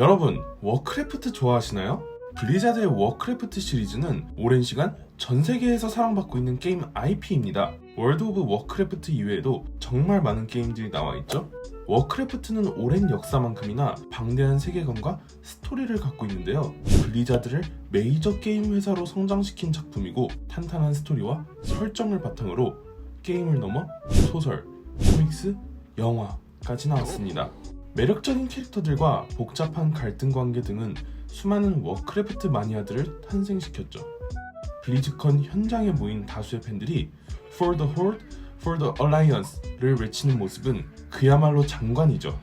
여러분, 워크래프트 좋아하시나요? 블리자드의 워크래프트 시리즈는 오랜 시간 전 세계에서 사랑받고 있는 게임 IP입니다. 월드 오브 워크래프트 이외에도 정말 많은 게임들이 나와 있죠. 워크래프트는 오랜 역사만큼이나 방대한 세계관과 스토리를 갖고 있는데요. 블리자드를 메이저 게임 회사로 성장시킨 작품이고, 탄탄한 스토리와 설정을 바탕으로 게임을 넘어 소설, 코믹스, 영화까지 나왔습니다. 매력적인 캐릭터들과 복잡한 갈등 관계 등은 수많은 워크래프트 마니아들을 탄생시켰죠. 블리즈컨 현장에 모인 다수의 팬들이 For the Horde, For the Alliance를 외치는 모습은 그야말로 장관이죠.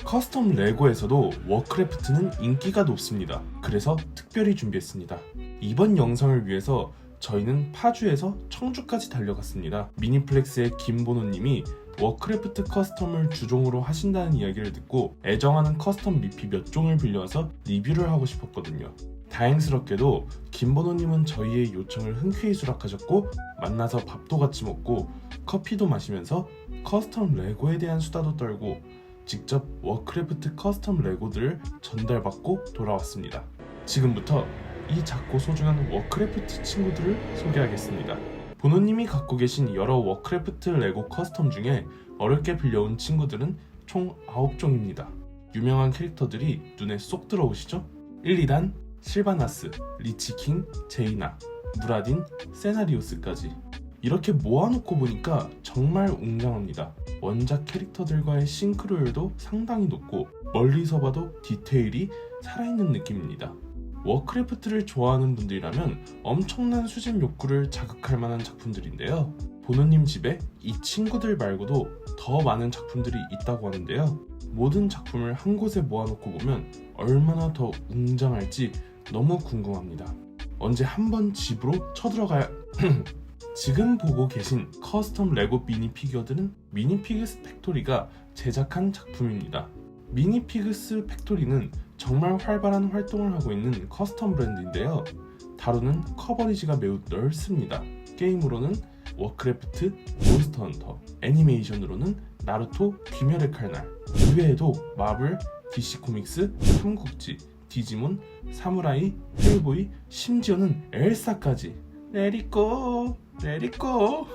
커스텀 레고에서도 워크래프트는 인기가 높습니다. 그래서 특별히 준비했습니다. 이번 영상을 위해서 저희는 파주에서 청주까지 달려갔습니다. 미니플렉스의 김보노님이 워크래프트 커스텀을 주종으로 하신다는 이야기를 듣고 애정하는 커스텀 미피 몇 종을 빌려와서 리뷰를 하고 싶었거든요. 다행스럽게도 김보노님은 저희의 요청을 흔쾌히 수락하셨고, 만나서 밥도 같이 먹고 커피도 마시면서 커스텀 레고에 대한 수다도 떨고 직접 워크래프트 커스텀 레고들을 전달받고 돌아왔습니다. 지금부터 이 작고 소중한 워크래프트 친구들을 소개하겠습니다. 보노님이 갖고 계신 여러 워크래프트 레고 커스텀 중에 어렵게 빌려온 친구들은 총 9종입니다. 유명한 캐릭터들이 눈에 쏙 들어오시죠? 1, 2단, 실바나스, 리치킹, 제이나, 무라딘, 세나리오스까지. 이렇게 모아놓고 보니까 정말 웅장합니다. 원작 캐릭터들과의 싱크로율도 상당히 높고 멀리서 봐도 디테일이 살아있는 느낌입니다. 워크래프트를 좋아하는 분들이라면 엄청난 수집 욕구를 자극할 만한 작품들인데요. 보노님 집에 이 친구들 말고도 더 많은 작품들이 있다고 하는데요. 모든 작품을 한 곳에 모아놓고 보면 얼마나 더 웅장할지 너무 궁금합니다. 언제 한번 집으로 쳐들어가야... 지금 보고 계신 커스텀 레고 미니피규어들은 미니피그스 팩토리가 제작한 작품입니다. 미니피그스 팩토리는 정말 활발한 활동을 하고 있는 커스텀 브랜드인데요. 다루는 커버리지가 매우 넓습니다. 게임으로는 워크래프트, 몬스터 헌터, 애니메이션으로는 나루토, 귀멸의 칼날, 이외에도 마블, DC 코믹스, 삼국지, 디지몬, 사무라이, 헬보이, 심지어는 엘사까지. 레리꼬 레리꼬.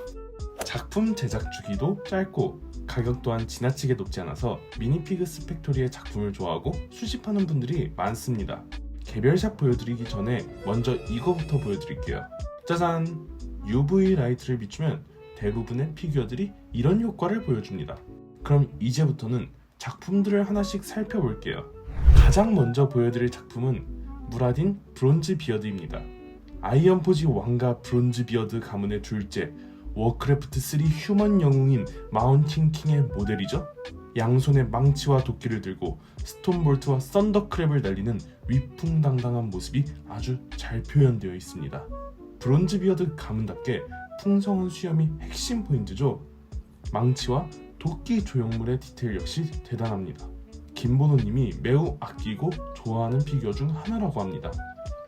작품 제작 주기도 짧고 가격 또한 지나치게 높지 않아서 미니피그스 팩토리의 작품을 좋아하고 수집하는 분들이 많습니다. 개별샷 보여드리기 전에 먼저 이거부터 보여드릴게요. 짜잔! UV 라이트를 비추면 대부분의 피규어들이 이런 효과를 보여줍니다. 그럼 이제부터는 작품들을 하나씩 살펴볼게요. 가장 먼저 보여드릴 작품은 무라딘 브론즈 비어드입니다. 아이언포지 왕가 브론즈 비어드 가문의 둘째, 워크래프트 3 휴먼 영웅인 마운틴 킹의 모델이죠. 양손에 망치와 도끼를 들고 스톤볼트와 썬더크랩을 날리는 위풍당당한 모습이 아주 잘 표현되어 있습니다. 브론즈 비어드 가문답게 풍성한 수염이 핵심 포인트죠. 망치와 도끼 조형물의 디테일 역시 대단합니다. 김보노님이 매우 아끼고 좋아하는 피규어 중 하나라고 합니다.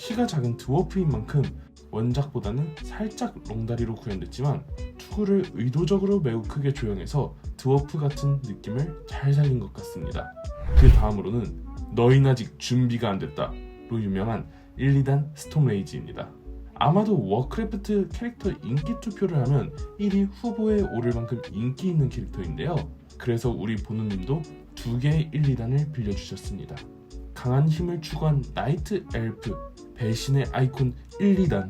키가 작은 드워프인 만큼 원작보다는 살짝 롱다리로 구현됐지만 투구를 의도적으로 매우 크게 조형해서 드워프 같은 느낌을 잘 살린 것 같습니다. 그 다음으로는 너흰 아직 준비가 안 됐다 로 유명한 1, 2단 스톰레이지입니다. 아마도 워크래프트 캐릭터 인기 투표를 하면 1위 후보에 오를 만큼 인기 있는 캐릭터인데요. 그래서 우리 보노님도 2개의 1, 2단을 빌려주셨습니다. 강한 힘을 추구한 나이트 엘프, 배신의 아이콘 1, 2단.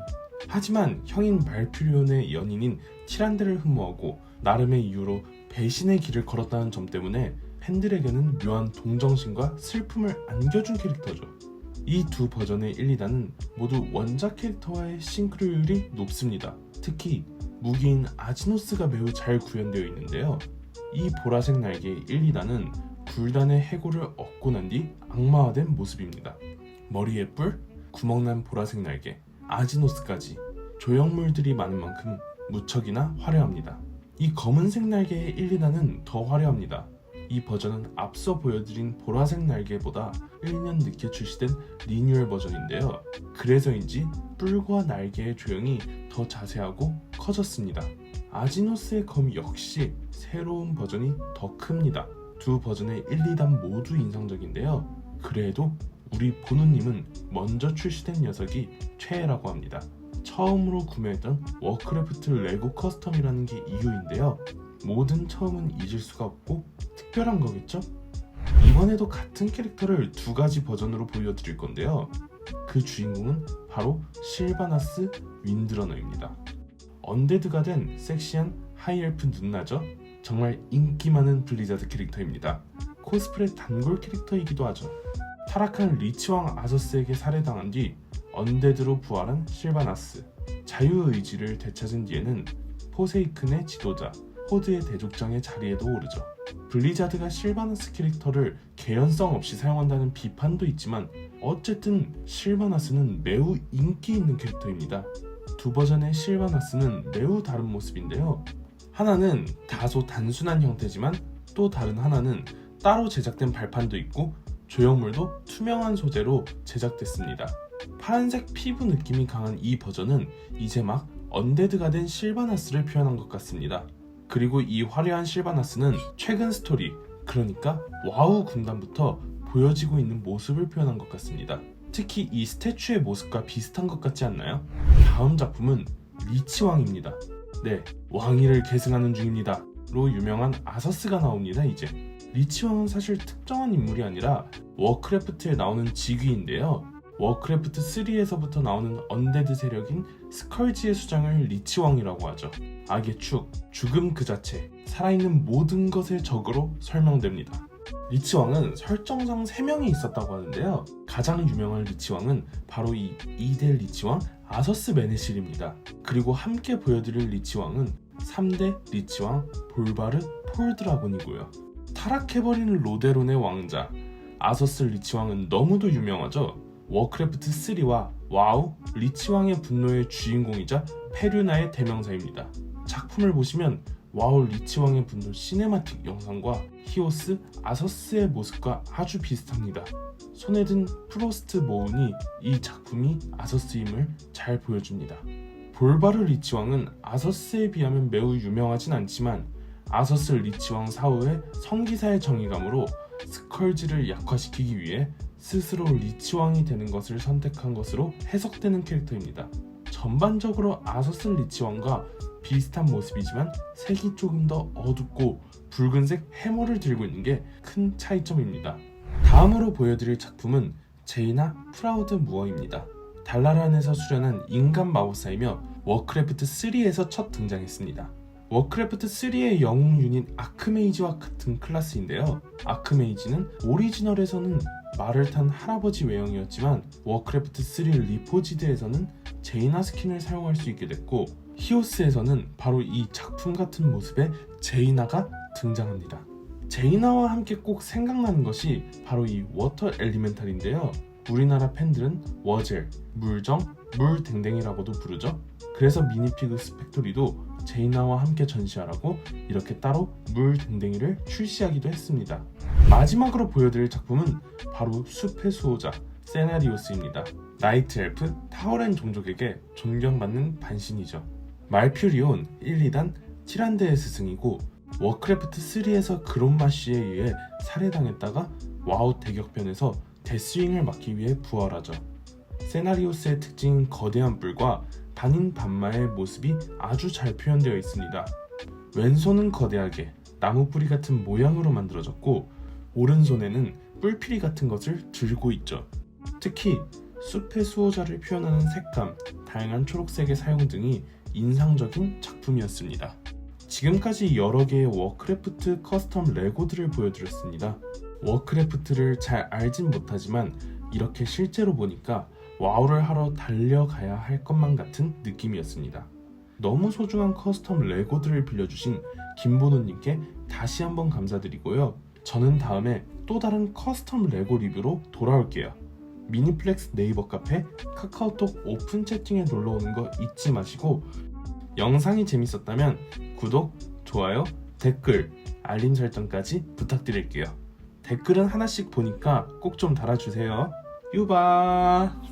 하지만 형인 말퓨리온의 연인인 티란데를 흠모하고 나름의 이유로 배신의 길을 걸었다는 점 때문에 팬들에게는 묘한 동정심과 슬픔을 안겨준 캐릭터죠. 이 두 버전의 1, 2단은 모두 원작 캐릭터와의 싱크로율이 높습니다. 특히 무기인 아지노스가 매우 잘 구현되어 있는데요. 이 보라색 날개의 1, 2단은 굴단의 해골을 얻고 난 뒤 악마화된 모습입니다. 머리에 뿔, 구멍난 보라색 날개, 아지노스까지 조형물들이 많은 만큼 무척이나 화려합니다. 이 검은색 날개의 1, 2단은 더 화려합니다. 이 버전은 앞서 보여드린 보라색 날개보다 1년 늦게 출시된 리뉴얼 버전인데요. 그래서인지 뿔과 날개의 조형이 더 자세하고 커졌습니다. 아지노스의 검 역시 새로운 버전이 더 큽니다. 두 버전의 1, 2단 모두 인상적인데요. 그래도 우리 보누님은 먼저 출시된 녀석이 최애라고 합니다. 처음으로 구매했던 워크래프트 레고 커스텀이라는 게 이유인데요. 모든 처음은 잊을 수가 없고 특별한 거겠죠? 이번에도 같은 캐릭터를 두 가지 버전으로 보여드릴 건데요. 그 주인공은 바로 실바나스 윈드러너입니다. 언데드가 된 섹시한 하이엘프 눈나죠? 정말 인기 많은 블리자드 캐릭터입니다. 코스프레 단골 캐릭터이기도 하죠. 타락한 리치왕 아서스에게 살해당한 뒤 언데드로 부활한 실바나스. 자유의지를 되찾은 뒤에는 포세이큰의 지도자 호드의 대족장의 자리에도 오르죠. 블리자드가 실바나스 캐릭터를 개연성 없이 사용한다는 비판도 있지만 어쨌든 실바나스는 매우 인기 있는 캐릭터입니다. 두 버전의 실바나스는 매우 다른 모습인데요. 하나는 다소 단순한 형태지만 또 다른 하나는 따로 제작된 발판도 있고 조형물도 투명한 소재로 제작됐습니다. 파란색 피부 느낌이 강한 이 버전은 이제 막 언데드가 된 실바나스를 표현한 것 같습니다. 그리고 이 화려한 실바나스는 최근 스토리, 그러니까 와우 군단부터 보여지고 있는 모습을 표현한 것 같습니다. 특히 이 스태츄의 모습과 비슷한 것 같지 않나요? 다음 작품은 리치왕입니다. 네, 왕위를 계승하는 중입니다 로 유명한 아서스가 나옵니다. 이제 리치왕은 사실 특정한 인물이 아니라 워크래프트에 나오는 직위인데요. 워크래프트 3에서부터 나오는 언데드 세력인 스컬지의 수장을 리치왕이라고 하죠. 악의 축, 죽음 그 자체, 살아있는 모든 것의 적으로 설명됩니다. 리치왕은 설정상 3명이 있었다고 하는데요. 가장 유명한 리치왕은 바로 이 2대 리치왕 아서스 메네실입니다. 그리고 함께 보여드릴 리치왕은 3대 리치왕 볼바르 폴드라곤이고요. 타락해버린 로데론의 왕자 아서스 리치왕은 너무도 유명하죠. 워크래프트 3와 와우, 리치왕의 분노의 주인공이자 페류나의 대명사입니다. 작품을 보시면 와우 리치왕의 분노 시네마틱 영상과 히오스, 아서스의 모습과 아주 비슷합니다. 손에 든 프로스트 모운이 이 작품이 아서스임을 잘 보여줍니다. 볼바르 리치왕은 아서스에 비하면 매우 유명하진 않지만 아서스 리치왕 사후의 성기사의 정의감으로 스컬지를 약화시키기 위해 스스로 리치왕이 되는 것을 선택한 것으로 해석되는 캐릭터입니다. 전반적으로 아서스 리치왕과 비슷한 모습이지만 색이 조금 더 어둡고 붉은색 해머를 들고 있는 게 큰 차이점입니다. 다음으로 보여드릴 작품은 제이나 프라우드 무어입니다. 달라란에서 수련한 인간 마법사이며 워크래프트 3에서 첫 등장했습니다. 워크래프트 3의 영웅 유닛 아크메이지와 같은 클래스인데요. 아크메이지는 오리지널에서는 말을 탄 할아버지 외형이었지만 워크래프트 3 리포지드에서는 제이나 스킨을 사용할 수 있게 됐고 히오스에서는 바로 이 작품 같은 모습의 제이나가 등장합니다. 제이나와 함께 꼭 생각나는 것이 바로 이 워터 엘리멘탈인데요. 우리나라 팬들은 워젤, 물정, 물댕댕이라고도 부르죠. 그래서 미니피그 스펙토리도 제이나와 함께 전시하라고 이렇게 따로 물댕댕이를 출시하기도 했습니다. 마지막으로 보여드릴 작품은 바로 숲의 수호자 세나리오스입니다. 나이트 엘프 타워렌 종족에게 존경받는 반신이죠. 말퓨리온 1, 2단 티란데의 스승이고 워크래프트 3에서 그롬마시에 의해 살해당했다가 와우 대격변에서 데스윙을 막기 위해 부활하죠. 세나리오스의 특징인 거대한 뿔과 반인 반마의 모습이 아주 잘 표현되어 있습니다. 왼손은 거대하게 나무 뿌리 같은 모양으로 만들어졌고 오른손에는 뿔피리 같은 것을 들고 있죠. 특히 숲의 수호자를 표현하는 색감, 다양한 초록색의 사용 등이 인상적인 작품이었습니다. 지금까지 여러 개의 워크래프트 커스텀 레고들을 보여드렸습니다. 워크래프트를 잘 알진 못하지만 이렇게 실제로 보니까 와우를 하러 달려가야 할 것만 같은 느낌이었습니다. 너무 소중한 커스텀 레고들을 빌려주신 김보노님께 다시 한번 감사드리고요. 저는 다음에 또 다른 커스텀 레고 리뷰로 돌아올게요. 미니플렉스 네이버 카페, 카카오톡 오픈 채팅에 놀러오는 거 잊지 마시고 영상이 재밌었다면 구독, 좋아요, 댓글, 알림 설정까지 부탁드릴게요. 댓글은 하나씩 보니까 꼭 좀 달아주세요. 유바!